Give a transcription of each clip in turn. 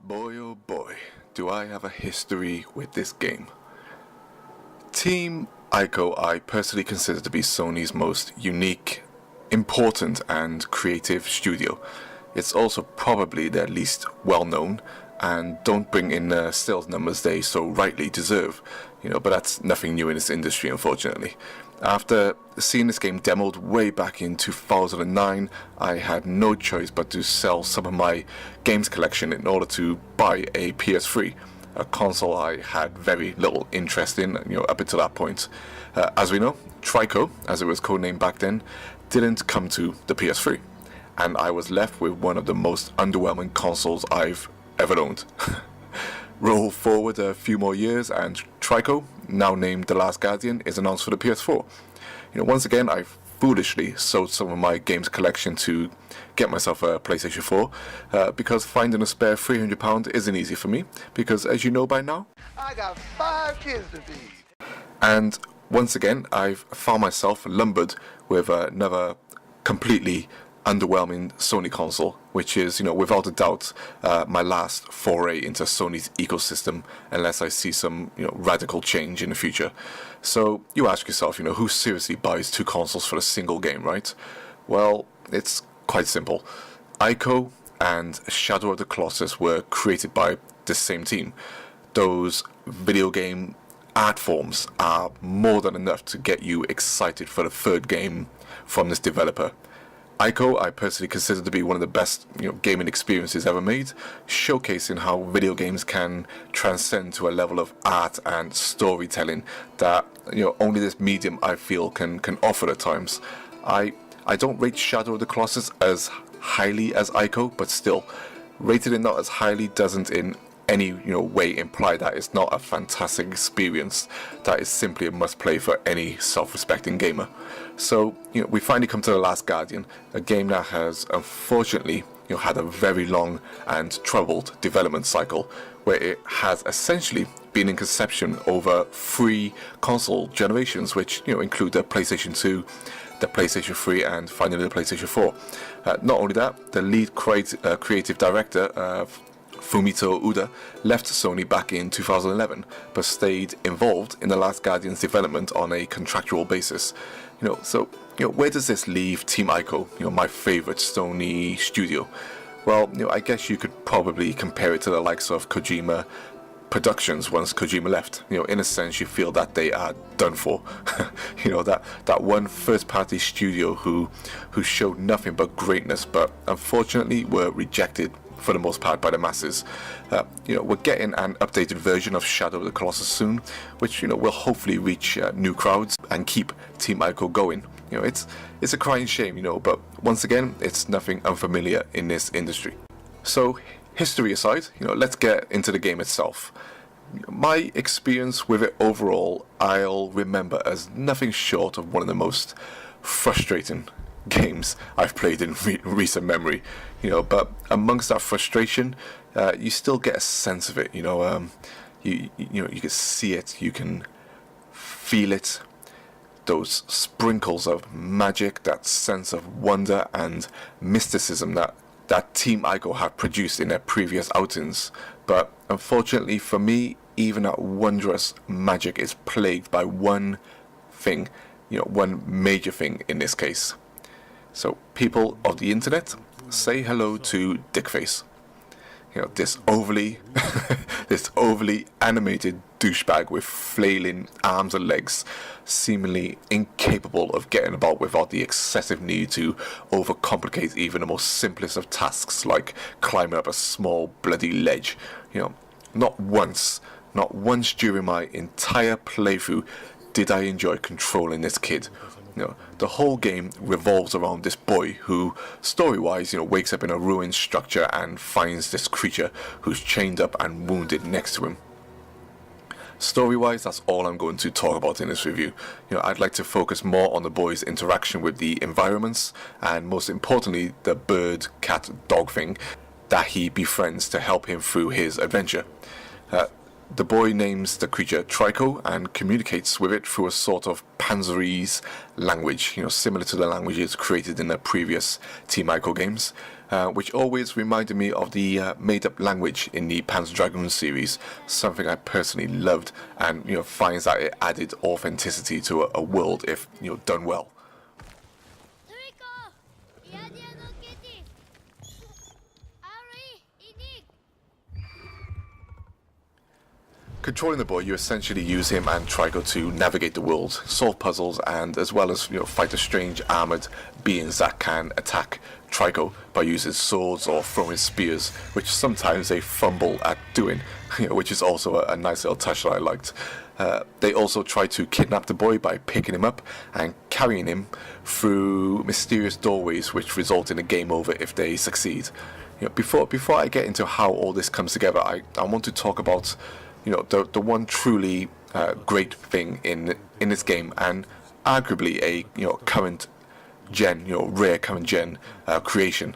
Boy oh boy, do I have a history with this game. Team Ico I personally consider to be Sony's most unique, important and creative studio. It's also probably their least well known and don't bring in the sales numbers they so rightly deserve, but that's nothing new in this industry, unfortunately. After seeing this game demoed way back in 2009, I had no choice but to sell some of my games collection in order to buy a PS3, a console I had very little interest in, up until that point. As we know, Trico, as it was codenamed back then, didn't come to the PS3, and I was left with one of the most underwhelming consoles I've ever owned. Roll forward a few more years and Trico, now named The Last Guardian, is announced for the PS4. Once again, I foolishly sold some of my games collection to get myself a PlayStation 4 because finding a spare £300 isn't easy for me, because as you know by now, I got 5 kids to feed. And once again, I've found myself lumbered with another completely underwhelming Sony console, which is, without a doubt, my last foray into Sony's ecosystem, unless I see some, radical change in the future. So you ask yourself, who seriously buys 2 consoles for a single game, right? Well, it's quite simple. Ico and Shadow of the Colossus were created by the same team. Those video game art forms are more than enough to get you excited for the third game from this developer. Ico I personally consider to be one of the best gaming experiences ever made, showcasing how video games can transcend to a level of art and storytelling that only this medium I feel can offer at times. I don't rate Shadow of the Colossus as highly as Ico, but still, rated it not as highly doesn't in any way imply that it's not a fantastic experience that is simply a must-play for any self-respecting gamer. So we finally come to The Last Guardian, a game that has unfortunately had a very long and troubled development cycle, where it has essentially been in conception over 3 console generations, which include the PlayStation 2, the PlayStation 3 and finally the PlayStation 4. Not only that, the lead creative director Fumito Uda left Sony back in 2011, but stayed involved in The Last Guardian's development on a contractual basis. So where does this leave Team Ico, my favorite Sony studio? Well, I guess you could probably compare it to the likes of Kojima Productions once Kojima left. In a sense, you feel that they are done for. that one first-party studio who showed nothing but greatness, but unfortunately were rejected for the most part by the masses. We're getting an updated version of Shadow of the Colossus soon, which will hopefully reach new crowds and keep Team Ico going. It's a crying shame, but once again, it's nothing unfamiliar in this industry. So history aside, let's get into the game itself. My experience with it overall, I'll remember as nothing short of one of the most frustrating games I've played in recent memory, but amongst that frustration, you still get a sense of it. You can see it, you can feel it, those sprinkles of magic, that sense of wonder and mysticism that Team Ico have produced in their previous outings. But unfortunately for me, even that wondrous magic is plagued by one thing, one major thing in this case. So people of the internet, say hello to Dickface. This overly animated douchebag with flailing arms and legs, seemingly incapable of getting about without the excessive need to overcomplicate even the most simplest of tasks like climbing up a small bloody ledge. Not once during my entire playthrough did I enjoy controlling this kid. The whole game revolves around this boy who, story-wise, wakes up in a ruined structure and finds this creature who's chained up and wounded next to him. Story-wise, that's all I'm going to talk about in this review. I'd like to focus more on the boy's interaction with the environments, and most importantly, the bird, cat, dog thing that he befriends to help him through his adventure. The boy names the creature Trico and communicates with it through a sort of Panzerese language, similar to the languages created in the previous Team Ico games, which always reminded me of the made-up language in the Panzer Dragoon series, something I personally loved and finds that it added authenticity to a world if done well. Controlling the boy, you essentially use him and Trico to navigate the world, solve puzzles, and as well as fight the strange armored beings that can attack Trico by using swords or throwing spears, which sometimes they fumble at doing, which is also a nice little touch that I liked. They also try to kidnap the boy by picking him up and carrying him through mysterious doorways, which result in a game over if they succeed. Before I get into how all this comes together, I want to talk about the one truly great thing in this game, and arguably a current gen, rare current gen creation.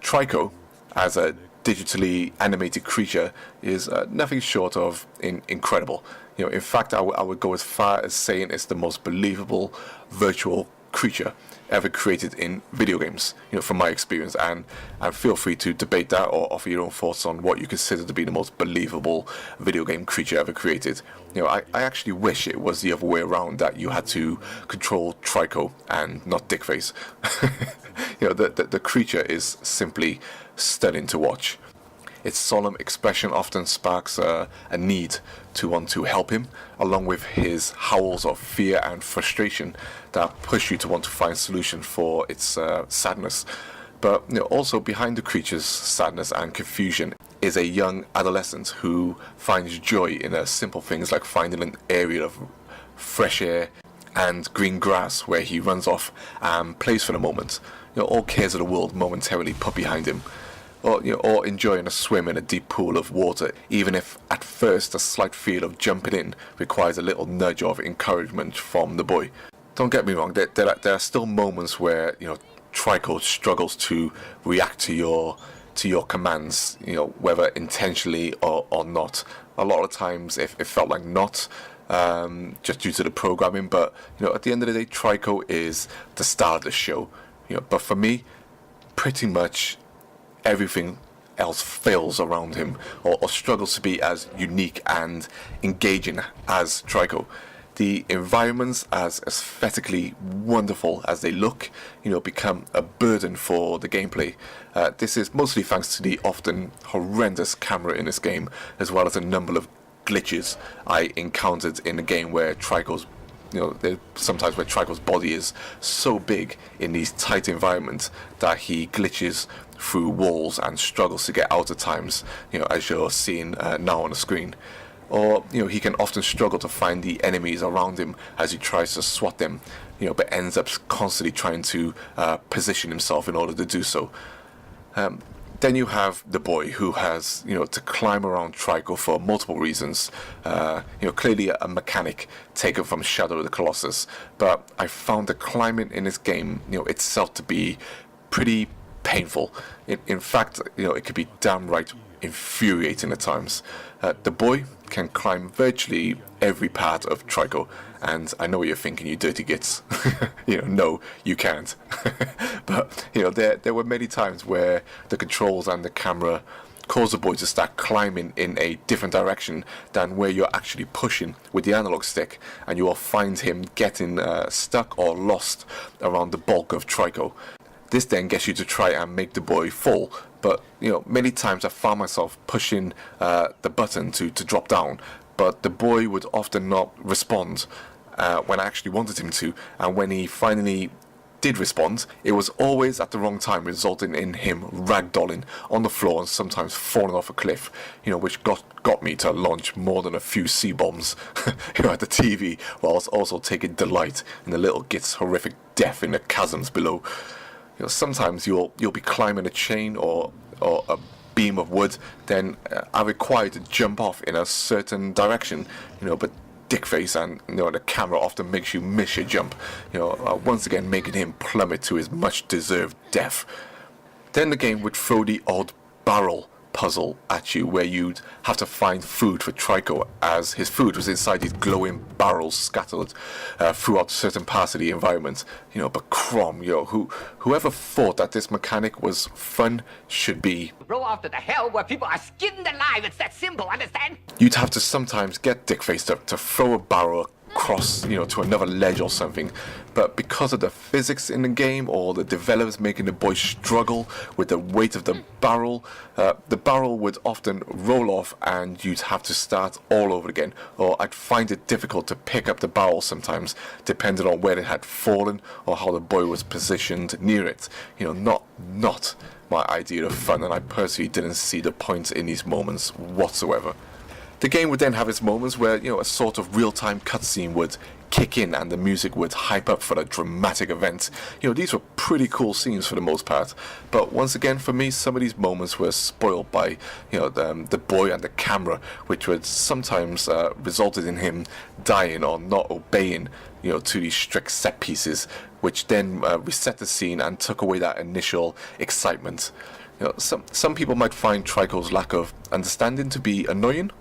Trico, as a digitally animated creature, is nothing short of incredible. In fact, I would go as far as saying it's the most believable virtual creature ever created in video games, from my experience, and feel free to debate that or offer your own thoughts on what you consider to be the most believable video game creature ever created. I actually wish it was the other way around, that you had to control Trico and not Dickface. The creature is simply stunning to watch. Its solemn expression often sparks a need to want to help him, along with his howls of fear and frustration that push you to want to find solution for its sadness. But also behind the creature's sadness and confusion is a young adolescent who finds joy in simple things like finding an area of fresh air and green grass where he runs off and plays for the moment. All cares of the world momentarily put behind him. Or enjoying a swim in a deep pool of water, even if at first a slight feel of jumping in requires a little nudge of encouragement from the boy. Don't get me wrong, there are still moments where Trico struggles to react to your commands, whether intentionally or not. A lot of times it felt like not, just due to the programming, but at the end of the day, Trico is the star of the show. But for me, pretty much everything else fails around him, or struggles to be as unique and engaging as Trico. The environments, as aesthetically wonderful as they look, become a burden for the gameplay. This is mostly thanks to the often horrendous camera in this game, as well as a number of glitches I encountered in the game where Trico's sometimes where Trico's body is so big in these tight environments that he glitches through walls and struggles to get out at times, as you're seeing now on the screen. Or, he can often struggle to find the enemies around him as he tries to swat them, but ends up constantly trying to position himself in order to do so. Then you have the boy who has, to climb around Trico for multiple reasons. Clearly a mechanic taken from Shadow of the Colossus, but I found the climbing in this game, itself to be pretty painful. In fact, it could be downright infuriating at times. The boy can climb virtually every part of Trico, and I know what you're thinking, you dirty gits. No, you can't. But there were many times where the controls and the camera cause the boy to start climbing in a different direction than where you're actually pushing with the analog stick, and you will find him getting stuck or lost around the bulk of Trico. This then gets you to try and make the boy fall, but many times I found myself pushing the button to drop down, but the boy would often not respond when I actually wanted him to, and when he finally did respond, it was always at the wrong time, resulting in him ragdolling on the floor and sometimes falling off a cliff, which got me to launch more than a few C-bombs at the TV, whilst also taking delight in the little git's horrific death in the chasms below. Sometimes you'll be climbing a chain or a beam of wood, then are required to jump off in a certain direction, but Dickface and the camera often makes you miss your jump, once again making him plummet to his much deserved death. Then the game would throw the odd barrel puzzle at you where you'd have to find food for Trico, as his food was inside these glowing barrels scattered throughout certain parts of the environment. But Crom, whoever thought that this mechanic was fun should be blow off to the hell where people are skinned alive. It's that simple, understand? You'd have to sometimes get Dickface to throw a barrel across, to another ledge or something. But because of the physics in the game, or the developers making the boy struggle with the weight of the barrel would often roll off and you'd have to start all over again. Or I'd find it difficult to pick up the barrel sometimes, depending on where it had fallen or how the boy was positioned near it. Not my idea of fun, and I personally didn't see the point in these moments whatsoever. The game would then have its moments where, a sort of real-time cutscene would kick in and the music would hype up for a dramatic event. These were pretty cool scenes for the most part. But once again, for me, some of these moments were spoiled by, the boy and the camera, which would sometimes resulted in him dying or not obeying, to these strict set pieces, which then reset the scene and took away that initial excitement. Some people might find Trico's lack of understanding to be annoying.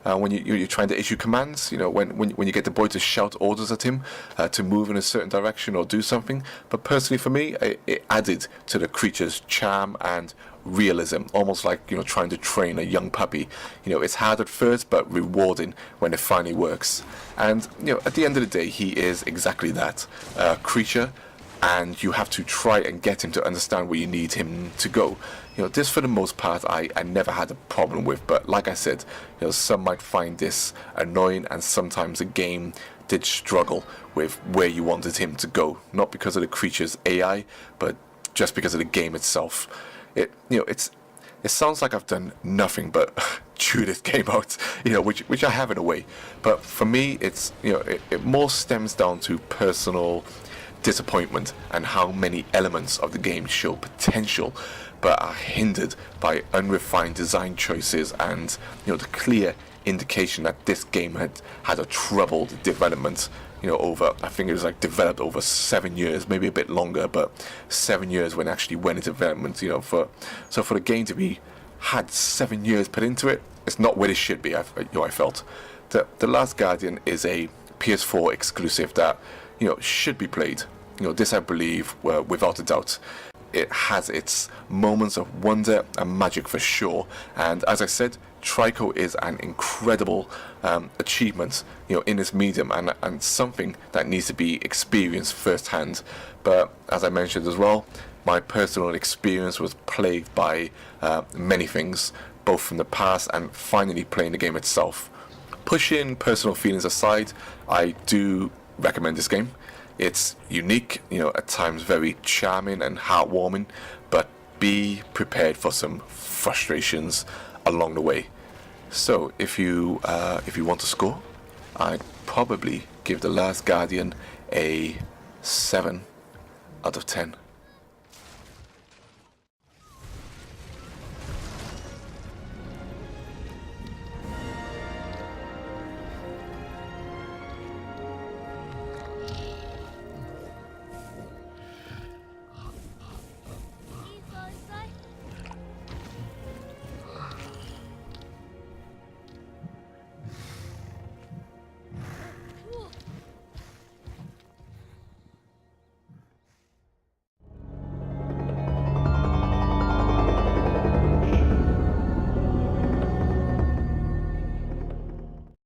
When you're trying to issue commands, when you get the boy to shout orders at him to move in a certain direction or do something. But personally for me, it added to the creature's charm and realism, almost like trying to train a young puppy. It's hard at first, but rewarding when it finally works. And at the end of the day, he is exactly that, a creature. And you have to try and get him to understand where you need him to go. This for the most part I never had a problem with, but like I said, some might find this annoying, and sometimes the game did struggle with where you wanted him to go, not because of the creature's AI, but just because of the game itself. It sounds like I've done nothing but chew this game out, which I have in a way. But for me, it's it more stems down to personal disappointment and how many elements of the game show potential but are hindered by unrefined design choices and the clear indication that this game had a troubled development over, I think it was developed over 7 years, maybe a bit longer, but 7 years when it actually went into development. For the game to be had 7 years put into it, it's not where it should be. I felt The Last Guardian is a PS4 exclusive that should be played. This I believe, without a doubt. It has its moments of wonder and magic for sure, and as I said, Trico is an incredible achievement, in this medium, and something that needs to be experienced firsthand. But as I mentioned as well, my personal experience was plagued by many things, both from the past and finally playing the game itself. Pushing personal feelings aside, I do recommend this game. It's unique, at times very charming and heartwarming, but be prepared for some frustrations along the way. So if you want to score, I'd probably give The Last Guardian a 7 out of 10.